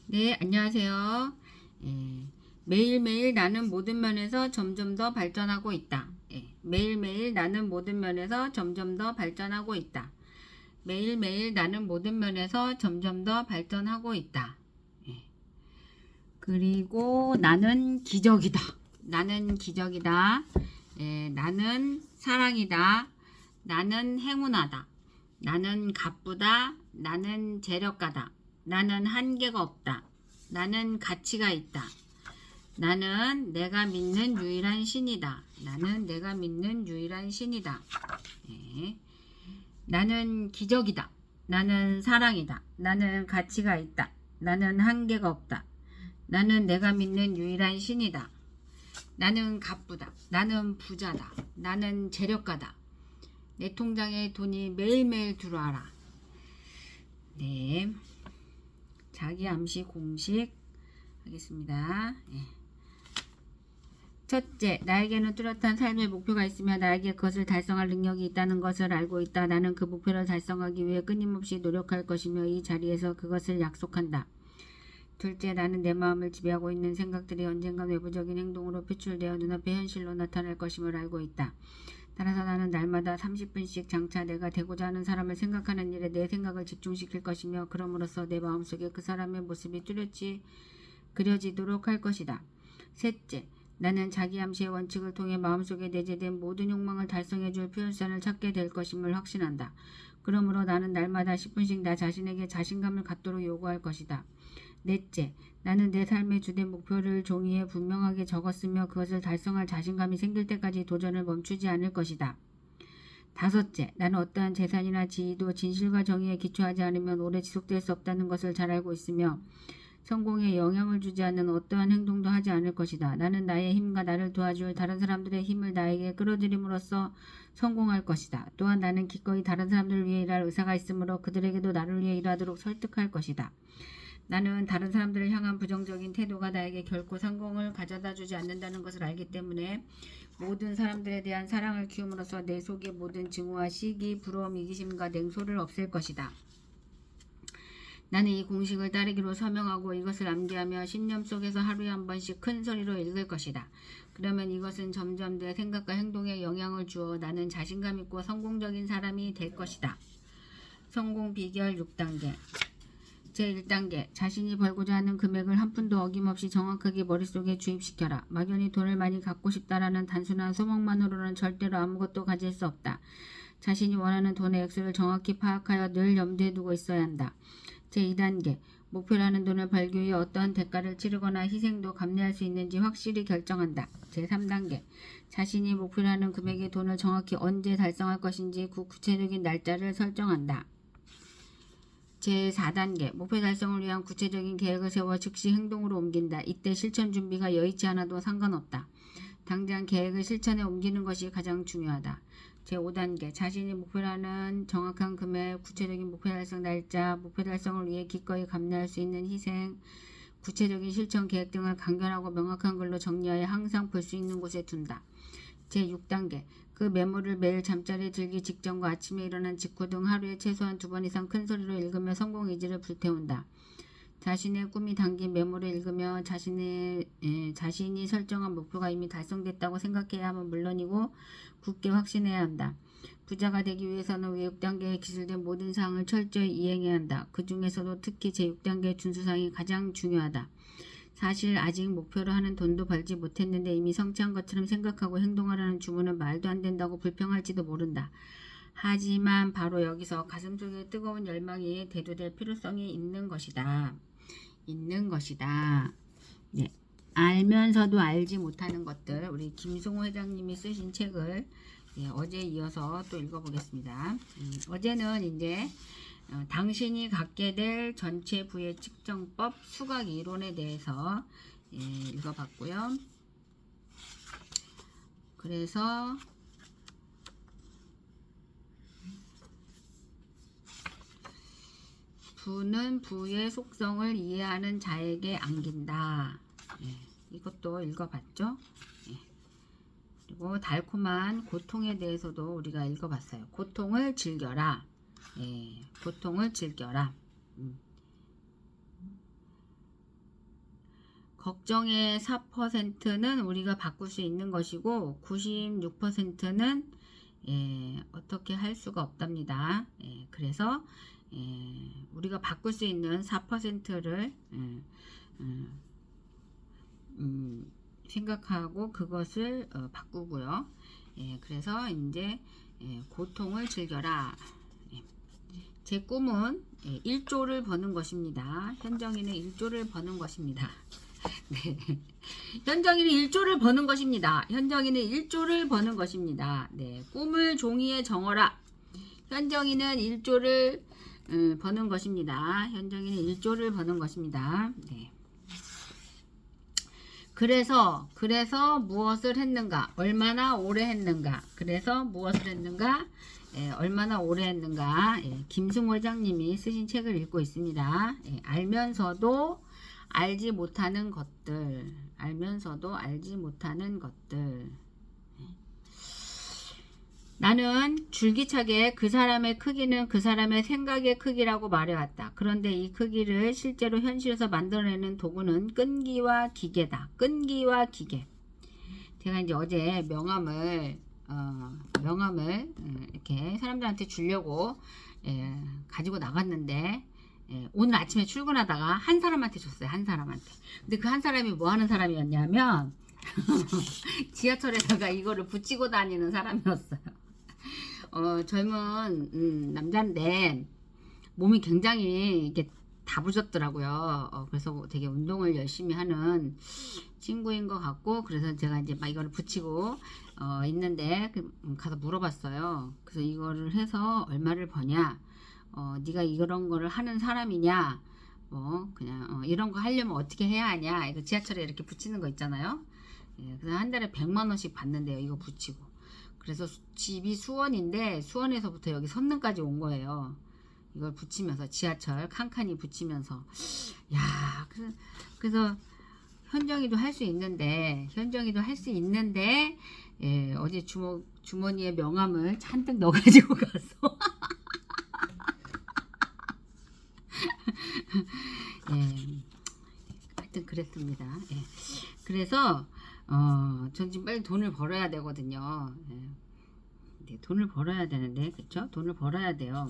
네, 안녕하세요. 예, 매일매일 나는 모든 면에서 점점 더 발전하고 있다. 매일매일 나는 모든 면에서 점점 더 발전하고 있다. 매일매일 나는 모든 면에서 점점 더 발전하고 있다. 예, 그리고 나는 기적이다. 나는 기적이다. 나는 사랑이다. 나는 행운하다. 나는 가쁘다. 나는 재력가다. 나는 한계가 없다. 나는 가치가 있다. 나는 내가 믿는 유일한 신이다. 나는 내가 믿는 유일한 신이다. 예. 나는 기적이다. 나는 사랑이다. 나는 가치가 있다. 나는 한계가 없다. 나는 내가 믿는 유일한 신이다. 나는 가쁘다. 나는 부자다. 나는 재력가다. 내 통장에 돈이 매일매일 들어와라. 네. 자기 암시 공식 하겠습니다. 첫째, 나에게는 뚜렷한 삶의 목표가 있으며 나에게 그것을 달성할 능력이 있다는 것을 알고 있다. 나는 그 목표를 달성하기 위해 끊임없이 노력할 것이며 이 자리에서 그것을 약속한다. 둘째, 나는 내 마음을 지배하고 있는 생각들이 언젠가 외부적인 행동으로 표출되어 눈앞에 현실로 나타날 것임을 알고 있다. 따라서 나는 날마다 30분씩 장차 내가 되고자 하는 사람을 생각하는 일에 내 생각을 집중시킬 것이며 그럼으로써 내 마음속에 그 사람의 모습이 뚜렷이 그려지도록 할 것이다. 셋째, 나는 자기 암시의 원칙을 통해 마음속에 내재된 모든 욕망을 달성해줄 표현선을 찾게 될 것임을 확신한다. 그러므로 나는 날마다 10분씩 나 자신에게 자신감을 갖도록 요구할 것이다. 넷째, 나는 내 삶의 주된 목표를 종이에 분명하게 적었으며 그것을 달성할 자신감이 생길 때까지 도전을 멈추지 않을 것이다. 다섯째, 나는 어떠한 재산이나 지위도 진실과 정의에 기초하지 않으면 오래 지속될 수 없다는 것을 잘 알고 있으며 성공에 영향을 주지 않는 어떠한 행동도 하지 않을 것이다. 나는 나의 힘과 나를 도와줄 다른 사람들의 힘을 나에게 끌어들임으로써 성공할 것이다. 또한 나는 기꺼이 다른 사람들을 위해 일할 의사가 있으므로 그들에게도 나를 위해 일하도록 설득할 것이다. 나는 다른 사람들을 향한 부정적인 태도가 나에게 결코 성공을 가져다 주지 않는다는 것을 알기 때문에 모든 사람들에 대한 사랑을 키움으로써 내 속의 모든 증오와 시기, 부러움, 이기심과 냉소를 없앨 것이다. 나는 이 공식을 따르기로 서명하고 이것을 암기하며 신념 속에서 하루에 한 번씩 큰 소리로 읽을 것이다. 그러면 이것은 점점 내 생각과 행동에 영향을 주어 나는 자신감 있고 성공적인 사람이 될 것이다. 성공 비결 6단계. 제1단계, 자신이 벌고자 하는 금액을 한 푼도 어김없이 정확하게 머릿속에 주입시켜라. 막연히 돈을 많이 갖고 싶다라는 단순한 소망만으로는 절대로 아무것도 가질 수 없다. 자신이 원하는 돈의 액수를 정확히 파악하여 늘 염두에 두고 있어야 한다. 제2단계, 목표라는 돈을 벌기 위해 어떠한 대가를 치르거나 희생도 감내할 수 있는지 확실히 결정한다. 제3단계, 자신이 목표라는 금액의 돈을 정확히 언제 달성할 것인지 그 구체적인 날짜를 설정한다. 제4단계, 목표 달성을 위한 구체적인 계획을 세워 즉시 행동으로 옮긴다. 이때 실천 준비가 여의치 않아도 상관없다. 당장 계획을 실천에 옮기는 것이 가장 중요하다. 제5단계, 자신이 목표라는 정확한 금액, 구체적인 목표 달성 날짜, 목표 달성을 위해 기꺼이 감내할 수 있는 희생, 구체적인 실천 계획 등을 간결하고 명확한 글로 정리하여 항상 볼 수 있는 곳에 둔다. 제6단계, 그 메모를 매일 잠자리에 들기 직전과 아침에 일어난 직후 등 하루에 최소한 2번 이상 큰 소리로 읽으며 성공 의지를 불태운다. 자신의 꿈이 담긴 메모를 읽으며 자신이 설정한 목표가 이미 달성됐다고 생각해야 하면 물론이고 굳게 확신해야 한다. 부자가 되기 위해서는 제6단계에 기술된 모든 사항을 철저히 이행해야 한다. 그 중에서도 특히 제6단계 준수사항이 가장 중요하다. 사실 아직 목표로 하는 돈도 벌지 못했는데 이미 성취한 것처럼 생각하고 행동하라는 주문은 말도 안 된다고 불평할지도 모른다. 하지만 바로 여기서 가슴속에 뜨거운 열망이 대두될 필요성이 있는 것이다. 네. 알면서도 알지 못하는 것들, 우리 김승호 회장님이 쓰신 책을 어제 이어서 또 읽어보겠습니다. 어제는 이제 당신이 갖게 될 전체 부의 측정법 수학 이론에 대해서 읽어봤고요. 그래서 부는 부의 속성을 이해하는 자에게 안긴다. 이것도 읽어봤죠. 그리고 달콤한 고통에 대해서도 우리가 읽어봤어요. 고통을 즐겨라. 고통을 즐겨라. 걱정의 4%는 우리가 바꿀 수 있는 것이고 96%는 어떻게 할 수가 없답니다. 그래서 우리가 바꿀 수 있는 4%를 생각하고 그것을 바꾸고요. 그래서 이제 고통을 즐겨라. 제 꿈은 1조를 버는 것입니다. 현정이는 1조를 버는 것입니다. 네. 현정이는 1조를 버는 것입니다. 현정이는 1조를 버는 것입니다. 네. 꿈을 종이에 정어라. 현정이는 1조를 버는 것입니다. 현정이는 1조를 버는 것입니다. 네. 그래서 무엇을 했는가? 얼마나 오래 했는가? 그래서 무엇을 했는가? 얼마나 오래 했는가? 김승호 회장님이 쓰신 책을 읽고 있습니다. 알면서도 알지 못하는 것들. 알면서도 알지 못하는 것들. 나는 줄기차게 그 사람의 크기는 그 사람의 생각의 크기라고 말해왔다. 그런데 이 크기를 실제로 현실에서 만들어내는 도구는 끈기와 기계다. 끈기와 기계. 제가 이제 어제 명함을 이렇게 사람들한테 주려고 가지고 나갔는데 오늘 아침에 출근하다가 한 사람한테 줬어요. 한 사람한테. 근데 그 한 사람이 뭐 하는 사람이었냐면 지하철에다가 이거를 붙이고 다니는 사람이었어요. 젊은 남자인데 몸이 굉장히 이렇게 다부졌더라고요. 그래서 되게 운동을 열심히 하는 친구인 것 같고, 그래서 제가 이제 막 이거를 붙이고 있는데 가서 물어봤어요. 그래서 이거를 해서 얼마를 버냐? 네가 이런 거를 하는 사람이냐? 그냥 이런 거 하려면 어떻게 해야 하냐? 이거 지하철에 이렇게 붙이는 거 있잖아요. 그래서 한 달에 100만 원씩 받는데요. 이거 붙이고. 그래서 집이 수원인데 수원에서부터 여기 선릉까지 온 거예요. 이걸 붙이면서 지하철 칸칸이 붙이면서 그래서 현정이도 할 수 있는데 어제 주머니에 명함을 잔뜩 넣어가지고 가서 하여튼 그랬습니다. 그래서 전 지금 빨리 돈을 벌어야 되거든요. 네, 돈을 벌어야 되는데, 그쵸? 돈을 벌어야 돼요.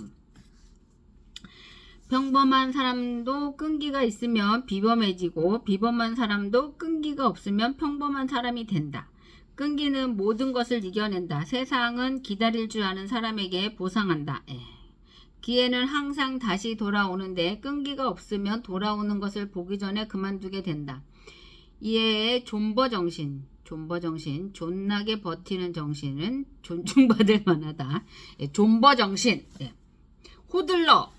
평범한 사람도 끈기가 있으면 비범해지고, 비범한 사람도 끈기가 없으면 평범한 사람이 된다. 끈기는 모든 것을 이겨낸다. 세상은 기다릴 줄 아는 사람에게 보상한다. 기회는 항상 다시 돌아오는데 끈기가 없으면 돌아오는 것을 보기 전에 그만두게 된다. 이에 존버정신, 존나게 버티는 정신은 존중받을 만하다. 존버정신, 호들러,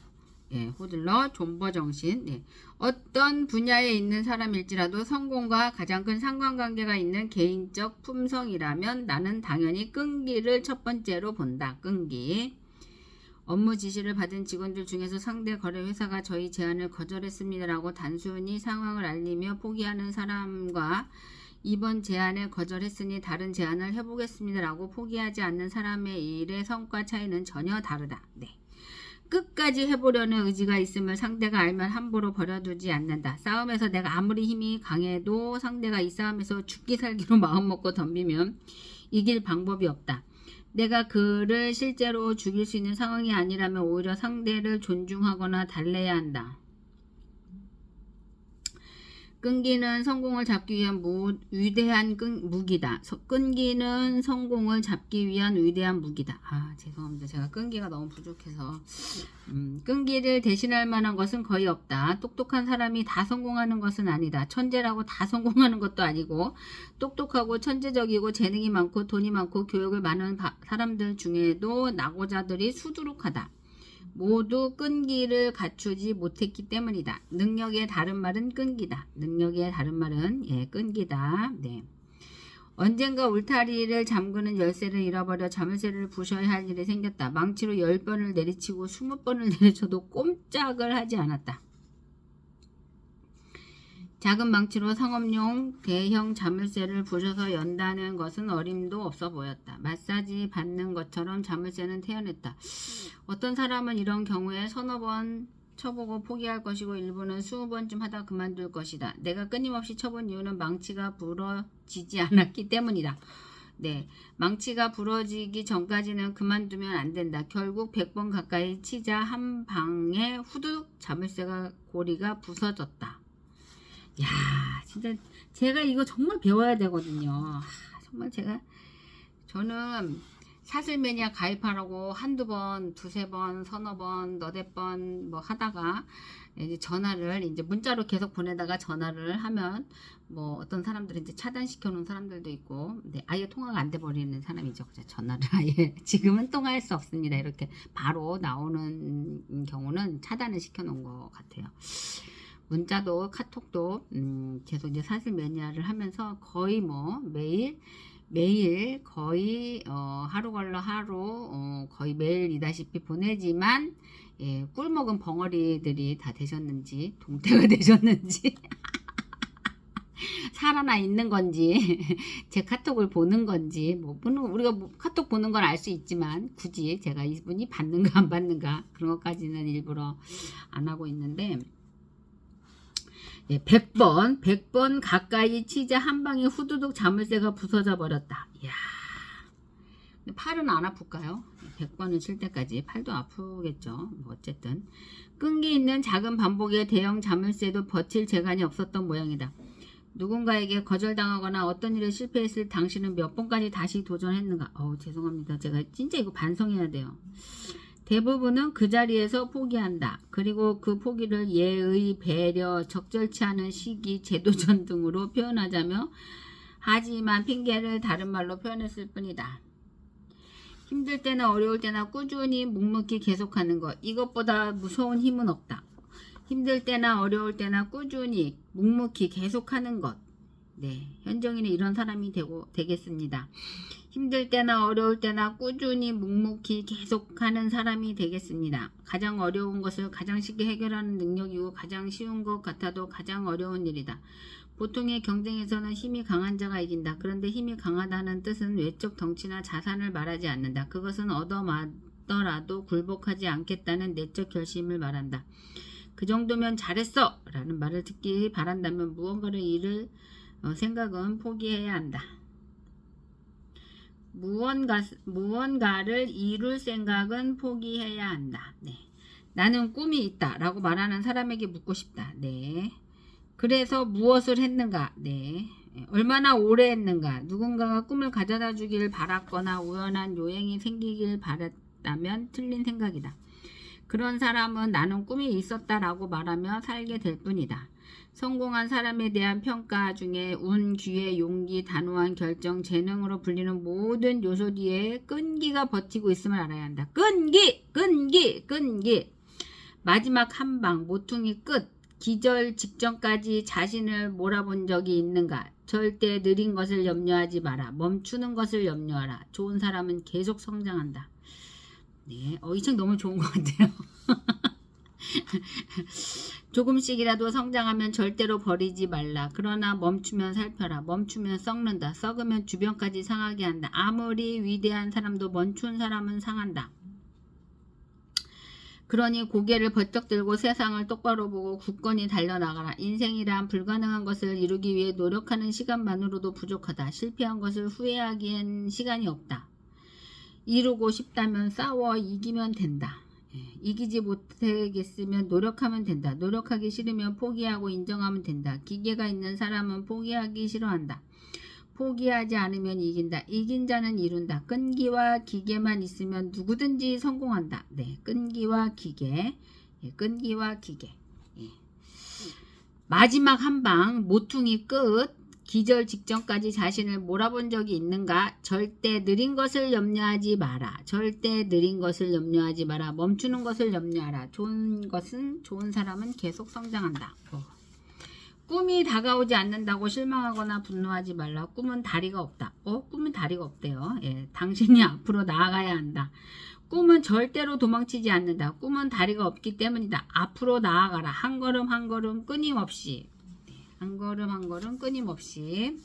존버정신. 어떤 분야에 있는 사람일지라도 성공과 가장 큰 상관관계가 있는 개인적 품성이라면 나는 당연히 끈기를 첫 번째로 본다. 끈기. 업무 지시를 받은 직원들 중에서 상대 거래 회사가 저희 제안을 거절했습니다라고 단순히 상황을 알리며 포기하는 사람과 이번 제안을 거절했으니 다른 제안을 해보겠습니다라고 포기하지 않는 사람의 일의 성과 차이는 전혀 다르다. 끝까지 해보려는 의지가 있음을 상대가 알면 함부로 버려두지 않는다. 싸움에서 내가 아무리 힘이 강해도 상대가 이 싸움에서 죽기 살기로 마음먹고 덤비면 이길 방법이 없다. 내가 그를 실제로 죽일 수 있는 상황이 아니라면 오히려 상대를 존중하거나 달래야 한다. 끈기는 성공을 잡기 위한 위대한 무기다. 끈기는 성공을 잡기 위한 위대한 무기다. 죄송합니다. 제가 끈기가 너무 부족해서. 끈기를 대신할 만한 것은 거의 없다. 똑똑한 사람이 다 성공하는 것은 아니다. 천재라고 다 성공하는 것도 아니고, 똑똑하고 천재적이고 재능이 많고 돈이 많고 교육을 많은 사람들 중에도 낙오자들이 수두룩하다. 모두 끈기를 갖추지 못했기 때문이다. 능력의 다른 말은 끈기다. 능력의 다른 말은 끈기다. 언젠가 울타리를 잠그는 열쇠를 잃어버려 자물쇠를 부셔야 할 일이 생겼다. 망치로 10번을 내리치고 20번을 내리쳐도 꼼짝을 하지 않았다. 작은 망치로 상업용 대형 자물쇠를 부셔서 연다는 것은 어림도 없어 보였다. 마사지 받는 것처럼 자물쇠는 태어났다. 어떤 사람은 이런 경우에 서너 번 쳐보고 포기할 것이고 일부는 20번쯤 하다 그만둘 것이다. 내가 끊임없이 쳐본 이유는 망치가 부러지지 않았기 때문이다. 네, 망치가 부러지기 전까지는 그만두면 안 된다. 결국 100번 가까이 치자 한 방에 후두둑 자물쇠가 고리가 부서졌다. 야, 진짜 제가 이거 정말 배워야 되거든요. 정말 저는 사슬 매니아 가입하라고 한두 번, 두세 번, 서너 번, 너댓 번 뭐 하다가 이제 전화를 이제 문자로 계속 보내다가 전화를 하면 뭐 어떤 사람들은 이제 차단시켜 놓은 사람들도 있고, 네, 아예 통화가 안 돼 버리는 사람이죠. 전화를 아예 지금은 통화할 수 없습니다. 이렇게 바로 나오는 경우는 차단을 시켜 놓은 것 같아요. 문자도 카톡도 계속 이제 사슬 매니아를 하면서 거의 뭐 매일 거의 하루 걸러 하루 거의 매일이다시피 보내지만, 예, 꿀먹은 벙어리들이 다 되셨는지 동태가 되셨는지 살아나 있는 건지 제 카톡을 보는 건지 뭐 우리가 카톡 보는 건 알 수 있지만 굳이 제가 이분이 받는가 안 받는가 그런 것까지는 일부러 안 하고 있는데, 예, 100번 가까이 치자 한 방에 후두둑 자물쇠가 부서져 버렸다. 이야, 팔은 안 아플까요? 100번을 칠 때까지 팔도 아프겠죠. 뭐 어쨌든 끈기 있는 작은 반복의 대형 자물쇠도 버틸 재간이 없었던 모양이다. 누군가에게 거절당하거나 어떤 일에 실패했을 당신은 몇 번까지 다시 도전했는가? 죄송합니다. 제가 진짜 이거 반성해야 돼요. 대부분은 그 자리에서 포기한다. 그리고 그 포기를 예의, 배려, 적절치 않은 시기, 재도전 등으로 표현하자며, 하지만 핑계를 다른 말로 표현했을 뿐이다. 힘들 때나 어려울 때나 꾸준히 묵묵히 계속하는 것, 이것보다 무서운 힘은 없다. 힘들 때나 어려울 때나 꾸준히 묵묵히 계속하는 것. 네, 현정이는 이런 사람이 되겠습니다. 힘들 때나 어려울 때나 꾸준히 묵묵히 계속하는 사람이 되겠습니다. 가장 어려운 것을 가장 쉽게 해결하는 능력이고 가장 쉬운 것 같아도 가장 어려운 일이다. 보통의 경쟁에서는 힘이 강한 자가 이긴다. 그런데 힘이 강하다는 뜻은 외적 덩치나 자산을 말하지 않는다. 그것은 얻어맞더라도 굴복하지 않겠다는 내적 결심을 말한다. 그 정도면 잘했어! 라는 말을 듣기 바란다면 무언가를 이룰 생각은 포기해야 한다. 무언가를 이룰 생각은 포기해야 한다. 네. 나는 꿈이 있다 라고 말하는 사람에게 묻고 싶다. 네. 그래서 무엇을 했는가? 네. 얼마나 오래 했는가? 누군가가 꿈을 가져다 주길 바랐거나 우연한 요행이 생기길 바랐다면 틀린 생각이다. 그런 사람은 나는 꿈이 있었다 라고 말하며 살게 될 뿐이다. 성공한 사람에 대한 평가 중에 운, 기회, 용기, 단호한 결정, 재능으로 불리는 모든 요소 뒤에 끈기가 버티고 있음을 알아야 한다. 끈기! 마지막 한 방, 모퉁이 끝, 기절 직전까지 자신을 몰아본 적이 있는가? 절대 느린 것을 염려하지 마라. 멈추는 것을 염려하라. 좋은 사람은 계속 성장한다. 네, 이 책 너무 좋은 것 같아요. 조금씩이라도 성장하면 절대로 버리지 말라. 그러나 멈추면 살펴라. 멈추면 썩는다. 썩으면 주변까지 상하게 한다. 아무리 위대한 사람도 멈춘 사람은 상한다. 그러니 고개를 번쩍 들고 세상을 똑바로 보고 굳건히 달려나가라. 인생이란 불가능한 것을 이루기 위해 노력하는 시간만으로도 부족하다. 실패한 것을 후회하기엔 시간이 없다. 이루고 싶다면 싸워 이기면 된다. 이기지 못하겠으면 노력하면 된다. 노력하기 싫으면 포기하고 인정하면 된다. 기계가 있는 사람은 포기하기 싫어한다. 포기하지 않으면 이긴다. 이긴 자는 이룬다. 끈기와 기계만 있으면 누구든지 성공한다. 네, 끈기와 기계. 끈기와 기계. 마지막 한 방, 모퉁이 끝. 기절 직전까지 자신을 몰아본 적이 있는가? 절대 느린 것을 염려하지 마라. 절대 느린 것을 염려하지 마라. 멈추는 것을 염려하라. 좋은 사람은 계속 성장한다. 꿈이 다가오지 않는다고 실망하거나 분노하지 말라. 꿈은 다리가 없다. 꿈은 다리가 없대요. 예, 당신이 앞으로 나아가야 한다. 꿈은 절대로 도망치지 않는다. 꿈은 다리가 없기 때문이다. 앞으로 나아가라. 한 걸음 한 걸음 끊임없이. 한 걸음 한 걸음 끊임없이.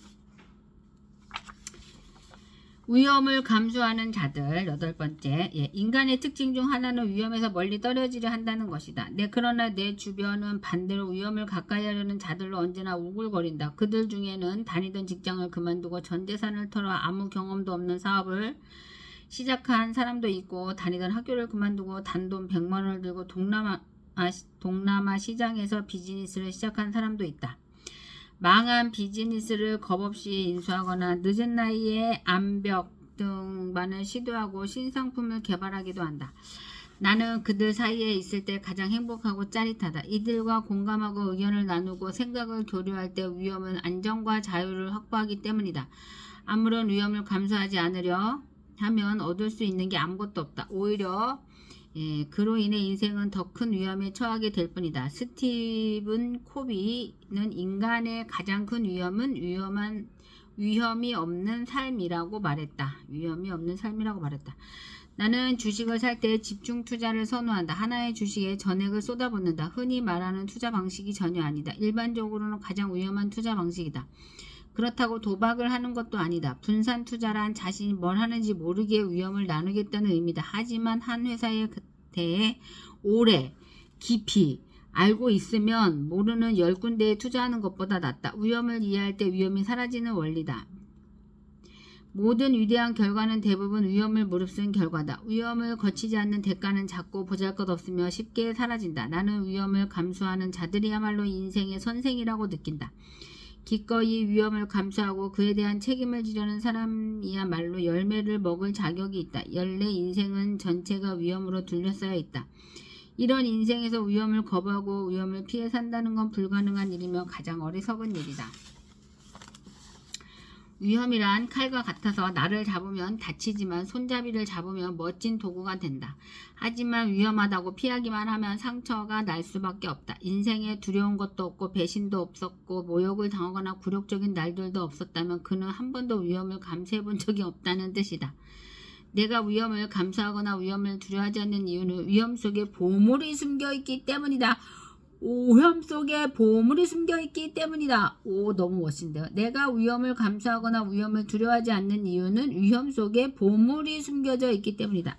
위험을 감수하는 자들. 8번째, 인간의 특징 중 하나는 위험에서 멀리 떨어지려 한다는 것이다. 그러나 내 주변은 반대로 위험을 가까이 하려는 자들로 언제나 우글거린다. 그들 중에는 다니던 직장을 그만두고 전 재산을 털어 아무 경험도 없는 사업을 시작한 사람도 있고, 다니던 학교를 그만두고 단돈 100만 원을 들고 동남아 시장에서 비즈니스를 시작한 사람도 있다. 망한 비즈니스를 겁없이 인수하거나 늦은 나이에 암벽 등반을 시도하고 신상품을 개발하기도 한다. 나는 그들 사이에 있을 때 가장 행복하고 짜릿하다. 이들과 공감하고 의견을 나누고 생각을 교류할 때 위험은 안정과 자유를 확보하기 때문이다. 아무런 위험을 감수하지 않으려 하면 얻을 수 있는 게 아무것도 없다. 오히려 그로 인해 인생은 더 큰 위험에 처하게 될 뿐이다. 스티븐 코비는 인간의 가장 큰 위험은 위험이 없는 삶이라고 말했다. 위험이 없는 삶이라고 말했다. 나는 주식을 살 때 집중 투자를 선호한다. 하나의 주식에 전액을 쏟아붓는다. 흔히 말하는 투자 방식이 전혀 아니다. 일반적으로는 가장 위험한 투자 방식이다. 그렇다고 도박을 하는 것도 아니다. 분산 투자란 자신이 뭘 하는지 모르게 위험을 나누겠다는 의미다. 하지만 한 회사에 대해 오래 깊이 알고 있으면 모르는 10군데에 투자하는 것보다 낫다. 위험을 이해할 때 위험이 사라지는 원리다. 모든 위대한 결과는 대부분 위험을 무릅쓴 결과다. 위험을 거치지 않는 대가는 작고 보잘것없으며 쉽게 사라진다. 나는 위험을 감수하는 자들이야말로 인생의 선생이라고 느낀다. 기꺼이 위험을 감수하고 그에 대한 책임을 지려는 사람이야말로 열매를 먹을 자격이 있다. 연내 인생은 전체가 위험으로 둘러싸여 있다. 이런 인생에서 위험을 거부하고 위험을 피해 산다는 건 불가능한 일이며 가장 어리석은 일이다. 위험이란 칼과 같아서 나를 잡으면 다치지만 손잡이를 잡으면 멋진 도구가 된다. 하지만 위험하다고 피하기만 하면 상처가 날 수밖에 없다. 인생에 두려운 것도 없고 배신도 없었고 모욕을 당하거나 굴욕적인 날들도 없었다면 그는 한 번도 위험을 감수해 본 적이 없다는 뜻이다. 내가 위험을 감수하거나 위험을 두려워하지 않는 이유는 위험 속에 보물이 숨겨있기 때문이다. 위험 속에 보물이 숨겨있기 때문이다. 너무 멋진데요. 내가 위험을 감수하거나 위험을 두려워하지 않는 이유는 위험 속에 보물이 숨겨져 있기 때문이다.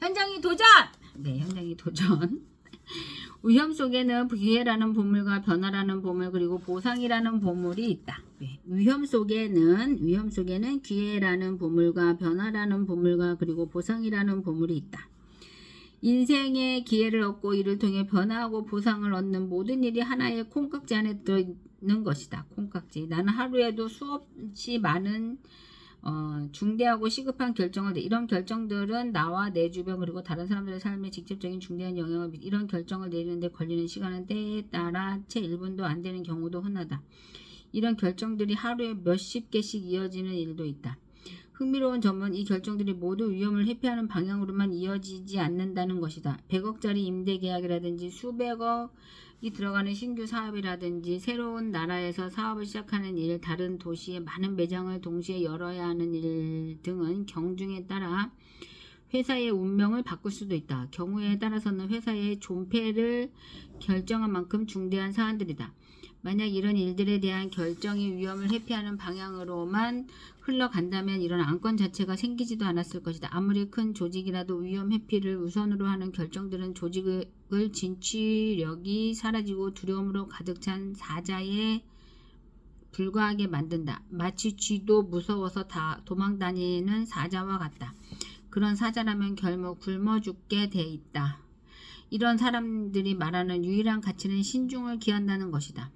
현장이 도전! 현장이 도전. 위험 속에는 기회라는 보물과 변화라는 보물 그리고 보상이라는 보물이 있다. 위험 속에는 기회라는 보물과 변화라는 보물과 그리고 보상이라는 보물이 있다. 인생의 기회를 얻고 이를 통해 변화하고 보상을 얻는 모든 일이 하나의 콩깍지 안에 들어있는 것이다. 콩깍지. 나는 하루에도 수없이 많은 중대하고 시급한 결정을 이런 결정들은 나와 내 주변 그리고 다른 사람들의 삶에 직접적인 중대한 영향을 이런 결정을 내리는데 걸리는 시간은 때에 따라 채 1분도 안 되는 경우도 흔하다. 이런 결정들이 하루에 몇십 개씩 이어지는 일도 있다. 흥미로운 점은 이 결정들이 모두 위험을 회피하는 방향으로만 이어지지 않는다는 것이다. 100억짜리 임대 계약이라든지 수백억이 들어가는 신규 사업이라든지 새로운 나라에서 사업을 시작하는 일, 다른 도시에 많은 매장을 동시에 열어야 하는 일 등은 경중에 따라 회사의 운명을 바꿀 수도 있다. 경우에 따라서는 회사의 존폐를 결정한 만큼 중대한 사안들이다. 만약 이런 일들에 대한 결정이 위험을 회피하는 방향으로만 흘러간다면 이런 안건 자체가 생기지도 않았을 것이다. 아무리 큰 조직이라도 위험 회피를 우선으로 하는 결정들은 조직을 진취력이 사라지고 두려움으로 가득 찬 사자에 불과하게 만든다. 마치 쥐도 무서워서 다 도망다니는 사자와 같다. 그런 사자라면 결국 굶어 죽게 돼 있다. 이런 사람들이 말하는 유일한 가치는 신중을 기한다는 것이다.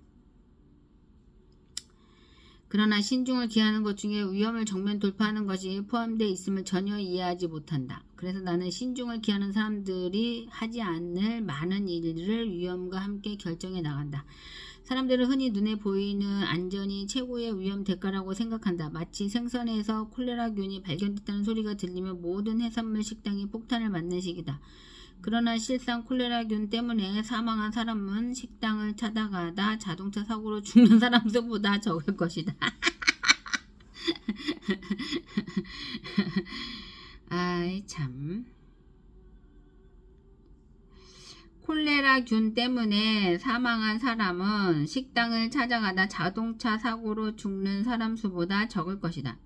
그러나 신중을 기하는 것 중에 위험을 정면 돌파하는 것이 포함되어 있음을 전혀 이해하지 못한다. 그래서 나는 신중을 기하는 사람들이 하지 않을 많은 일을 위험과 함께 결정해 나간다. 사람들은 흔히 눈에 보이는 안전이 최고의 위험 대가라고 생각한다. 마치 생선에서 콜레라균이 발견됐다는 소리가 들리면 모든 해산물 식당이 폭탄을 맞는 식이다. 그러나 실상 콜레라균 때문에 사망한 사람은 식당을 찾아가다 자동차 사고로 죽는 사람 수보다 적을 것이다. 아이 참. 콜레라균 때문에 사망한 사람은 식당을 찾아가다 자동차 사고로 죽는 사람 수보다 적을 것이다.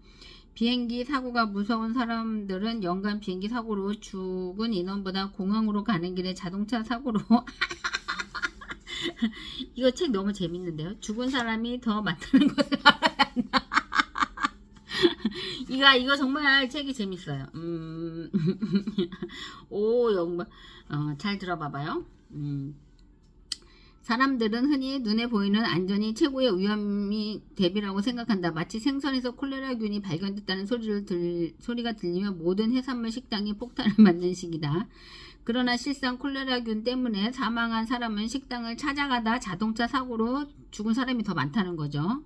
비행기 사고가 무서운 사람들은 연간 비행기 사고로 죽은 인원보다 공항으로 가는 길에 자동차 사고로 이거 책 너무 재밌는데요. 죽은 사람이 더 많다는 것을 알아야 한다. 이거 정말 책이 재밌어요. 오, 정말 잘 들어봐봐요. 사람들은 흔히 눈에 보이는 안전이 최고의 위험이 대비라고 생각한다. 마치 생선에서 콜레라균이 발견됐다는 소리가 들리면 모든 해산물 식당이 폭탄을 맞는 식이다. 그러나 실상 콜레라균 때문에 사망한 사람은 식당을 찾아가다 자동차 사고로 죽은 사람이 더 많다는 거죠.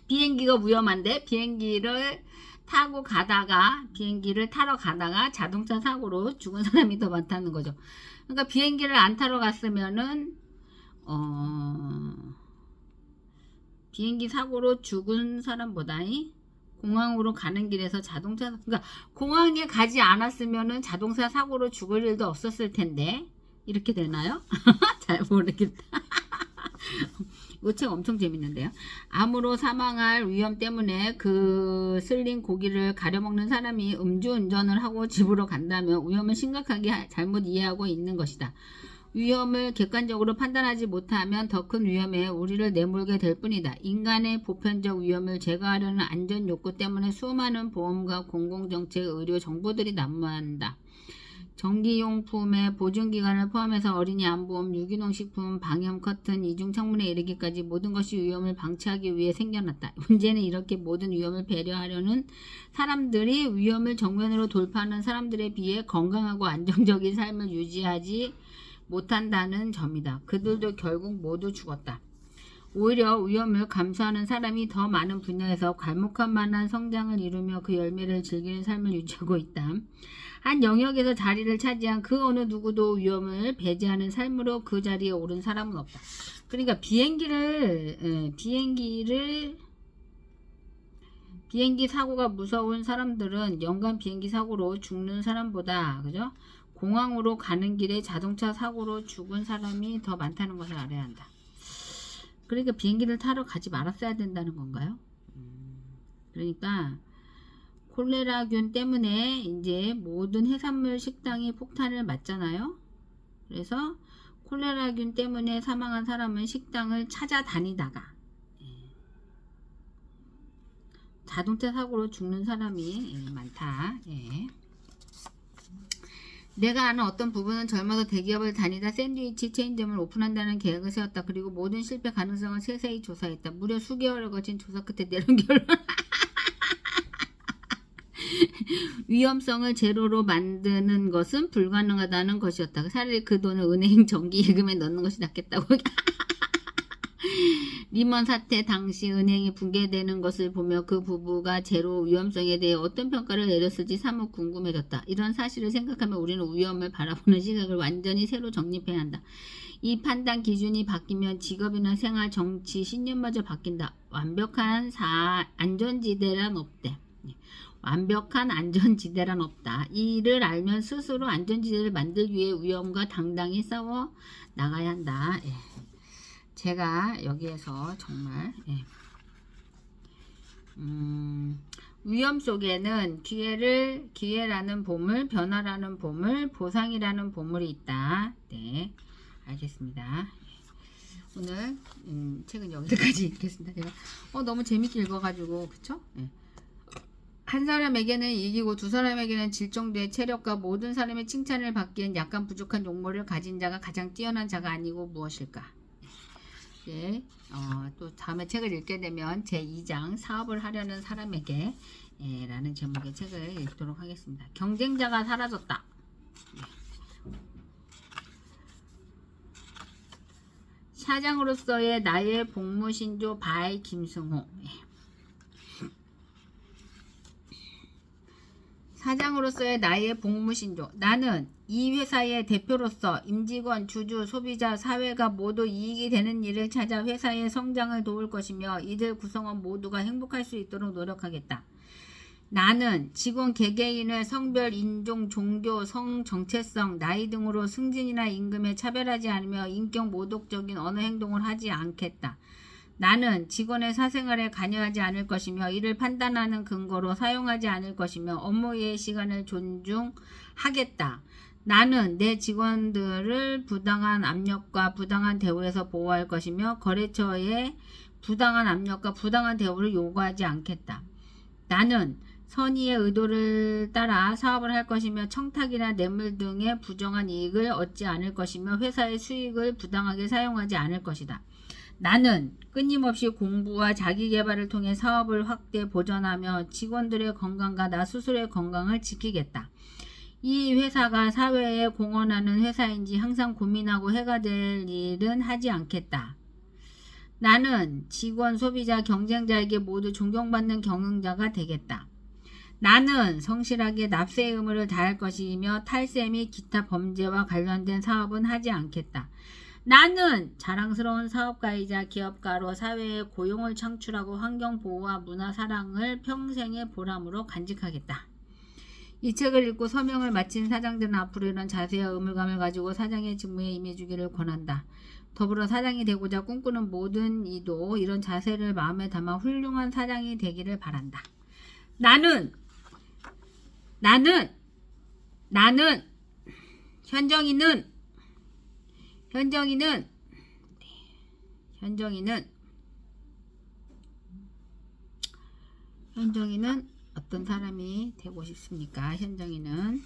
비행기가 위험한데 비행기를 타러 가다가 자동차 사고로 죽은 사람이 더 많다는 거죠. 그러니까 비행기를 안 타러 갔으면은 비행기 사고로 죽은 사람보다 공항으로 가는 길에서 그러니까 공항에 가지 않았으면은 자동차 사고로 죽을 일도 없었을 텐데 이렇게 되나요? 잘 모르겠다. 이 책 엄청 재밌는데요. 암으로 사망할 위험 때문에 그 슬린 고기를 가려먹는 사람이 음주운전을 하고 집으로 간다면 위험을 심각하게 잘못 이해하고 있는 것이다. 위험을 객관적으로 판단하지 못하면 더 큰 위험에 우리를 내몰게 될 뿐이다. 인간의 보편적 위험을 제거하려는 안전 욕구 때문에 수많은 보험과 공공정책, 의료 정보들이 난무한다. 전기용품의 보증기간을 포함해서 어린이 안보험, 유기농 식품, 방염 커튼, 이중 창문에 이르기까지 모든 것이 위험을 방치하기 위해 생겨났다. 문제는 이렇게 모든 위험을 배려하려는 사람들이 위험을 정면으로 돌파하는 사람들에 비해 건강하고 안정적인 삶을 유지하지 못한다는 점이다. 그들도 결국 모두 죽었다. 오히려 위험을 감수하는 사람이 더 많은 분야에서 괄목할 만한 성장을 이루며 그 열매를 즐기는 삶을 유지하고 있다. 한 영역에서 자리를 차지한 그 어느 누구도 위험을 배제하는 삶으로 그 자리에 오른 사람은 없다. 그러니까 비행기 사고가 무서운 사람들은 연간 비행기 사고로 죽는 사람보다, 그죠? 공항으로 가는 길에 자동차 사고로 죽은 사람이 더 많다는 것을 알아야 한다. 그러니까 비행기를 타러 가지 말았어야 된다는 건가요? 그러니까 콜레라균 때문에 이제 모든 해산물 식당이 폭탄을 맞잖아요. 그래서 콜레라균 때문에 사망한 사람은 식당을 찾아다니다가 자동차 사고로 죽는 사람이 많다. 내가 아는 어떤 부부는 젊어서 대기업을 다니다 샌드위치 체인점을 오픈한다는 계획을 세웠다. 그리고 모든 실패 가능성을 세세히 조사했다. 무려 수개월을 거친 조사 끝에 내린 결론 위험성을 제로로 만드는 것은 불가능하다는 것이었다. 차라리 그 돈을 은행 정기예금에 넣는 것이 낫겠다고. 리먼 사태 당시 은행이 붕괴되는 것을 보며 그 부부가 제로 위험성에 대해 어떤 평가를 내렸을지 사뭇 궁금해졌다. 이런 사실을 생각하면 우리는 위험을 바라보는 시각을 완전히 새로 정립해야 한다. 이 판단 기준이 바뀌면 직업이나 생활, 정치, 신념마저 바뀐다. 완벽한 안전지대란 없대. 완벽한 안전지대란 없다. 이를 알면 스스로 안전지대를 만들기 위해 위험과 당당히 싸워 나가야 한다. 제가 여기에서 정말 위험 속에는 기회라는 보물, 변화라는 보물, 보상이라는 보물이 있다. 네, 알겠습니다. 오늘 책은 여기까지 읽겠습니다. 제가 너무 재밌게 읽어가지고 그쵸? 한 사람에게는 이기고 두 사람에게는 질 정도의 체력과 모든 사람의 칭찬을 받기엔 약간 부족한 용모를 가진 자가 가장 뛰어난 자가 아니고 무엇일까? 또 다음에 책을 읽게 되면 제2장 사업을 하려는 사람에게 라는 제목의 책을 읽도록 하겠습니다. 경쟁자가 사라졌다. 사장으로서의 나의 복무신조 바이 김승호. 사장으로서의 나의 복무신조. 나는 이 회사의 대표로서 임직원, 주주, 소비자, 사회가 모두 이익이 되는 일을 찾아 회사의 성장을 도울 것이며 이들 구성원 모두가 행복할 수 있도록 노력하겠다. 나는 직원 개개인을 성별, 인종, 종교, 성, 정체성, 나이 등으로 승진이나 임금에 차별하지 않으며 인격 모독적인 어느 행동을 하지 않겠다. 나는 직원의 사생활에 관여하지 않을 것이며 이를 판단하는 근거로 사용하지 않을 것이며 업무의 시간을 존중하겠다. 나는 내 직원들을 부당한 압력과 부당한 대우에서 보호할 것이며 거래처에 부당한 압력과 부당한 대우를 요구하지 않겠다. 나는 선의의 의도를 따라 사업을 할 것이며 청탁이나 뇌물 등의 부정한 이익을 얻지 않을 것이며 회사의 수익을 부당하게 사용하지 않을 것이다. 나는 끊임없이 공부와 자기개발을 통해 사업을 확대 보전하며 직원들의 건강과 나 스스로의 건강을 지키겠다. 이 회사가 사회에 공헌하는 회사인지 항상 고민하고 해가 될 일은 하지 않겠다. 나는 직원, 소비자, 경쟁자에게 모두 존경받는 경영자가 되겠다. 나는 성실하게 납세 의무를 다할 것이며 탈세 및 기타 범죄와 관련된 사업은 하지 않겠다. 나는 자랑스러운 사업가이자 기업가로 사회에 고용을 창출하고 환경보호와 문화 사랑을 평생의 보람으로 간직하겠다. 이 책을 읽고 서명을 마친 사장들은 앞으로 이런 자세와 의무감을 가지고 사장의 직무에 임해주기를 권한다. 더불어 사장이 되고자 꿈꾸는 모든 이도 이런 자세를 마음에 담아 훌륭한 사장이 되기를 바란다. 나는 현정이는 어떤 사람이 되고 싶습니까? 현정이는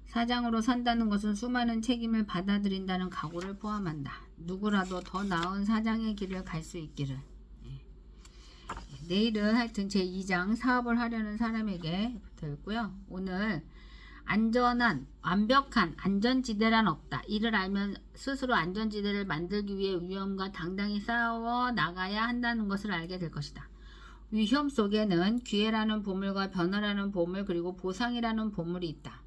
사장으로 산다는 것은 수많은 책임을 받아들인다는 각오를 포함한다. 누구라도 더 나은 사장의 길을 갈 수 있기를. 내일은 하여튼 제 2장 사업을 하려는 사람에게 붙어있고요. 오늘 안전한 완벽한 안전지대란 없다. 이를 알면 스스로 안전지대를 만들기 위해 위험과 당당히 싸워 나가야 한다는 것을 알게 될 것이다. 위험 속에는 기회라는 보물과 변화라는 보물 그리고 보상이라는 보물이 있다.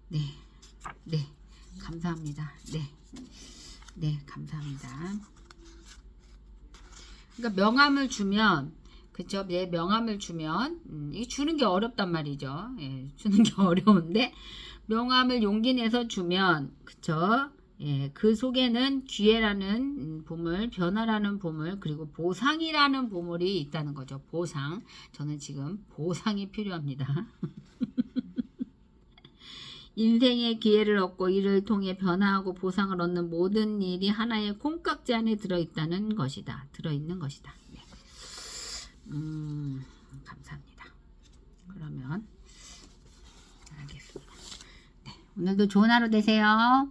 네, 감사합니다. 네, 감사합니다. 그러니까 명함을 주면, 그쵸? 네, 명함을 주면, 이게 주는 게 어렵단 말이죠. 예, 주는 게 어려운데, 명함을 용기 내서 주면, 그쵸? 예, 그 속에는 기회라는 보물, 변화라는 보물, 그리고 보상이라는 보물이 있다는 거죠. 보상. 저는 지금 보상이 필요합니다. 인생의 기회를 얻고 이를 통해 변화하고 보상을 얻는 모든 일이 하나의 콩깍지 안에 들어있는 것이다. 네. 감사합니다. 그러면 알겠습니다. 네, 오늘도 좋은 하루 되세요.